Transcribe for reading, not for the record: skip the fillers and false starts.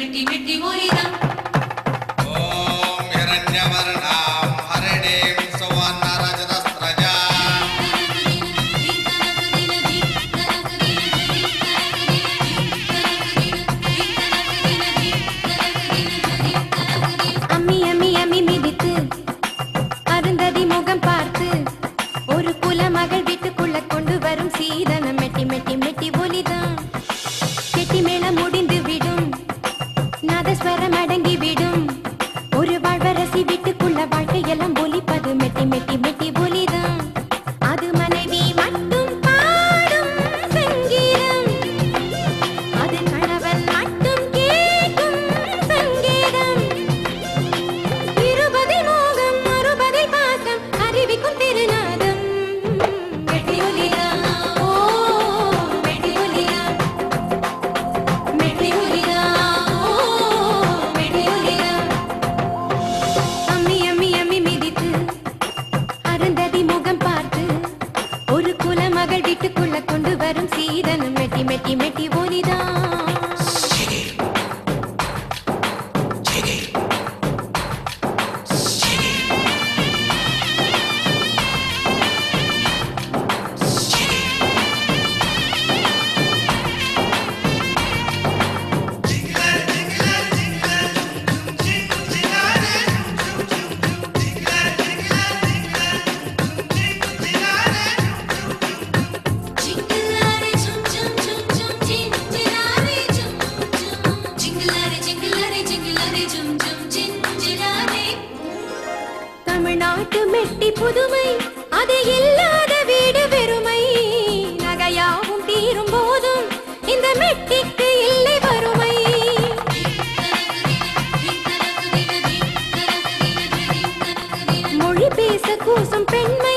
மெட்டி மெட்டி ஒலிதான் ஓம் இரண்யவர்ணாம் ஹரிணீம் சுவர்ணரஜதஸ்ரஜா அம்மி அம்மி அம்மி மிதித்து அருந்ததி முகம் பார்த்து ஒரு குலமகள் வீட்டுக்குள்ள கொண்டு வரும் சீதனம் மெட்டி மெட்டி மெட்டி ஒலிதான் கெட்டி மேளம் முடிந்து விடும் நாதஸ்வரம் அடங்கி விடும் ஒரு வாழ்வரசி வீட்டுக்குள்ள வாழ்க்கையெல்லாம் ஒலிப்பது மெட்டி மெட்டி மெட்டி ஒலிதான் அது மனைவி மட்டும் பாடும் சங்கீதம் அது கணவன் மட்டும் கேட்கும் சங்கீதம் இருபதில் மோகம் மறுபதில் பாசம் அறிவிக்கும் திருநாதம் மெட்டி ஒலிதான் ஓ மெட்டி ஒலிதான் மெட்டி ஒலிதான் ஓ மெட்டி ஒலிதான் அம்மி அம்மி அம்மி மிதித்து அருந்ததி முகம் பார்த்து ஒரு குலமகள் வீட்டுக்குள்ள கொண்டு வரும் சீதனம் மெட்டி மெட்டி மெட்டி ஒலிதான் ஜிங்கிளாரே ஜும் ஜும் ஜும் ஜும் ஜிங்கிளாரே ஜும் ஜும் ஜிங்கிளாரே ஜிங்கிளாரே ஜிங்கிளாரே ஜும் ஜும் ஜிங்கிளாரே தமிழ்நாட்டு மெட்டி புதுமை அது இல்லாத வீடு வெறுமை நகையாவும் தீரும் போதும் இந்த மெட்டிக்கு இல்லை வறுமை மொழி பேச கூசும் பெண்மை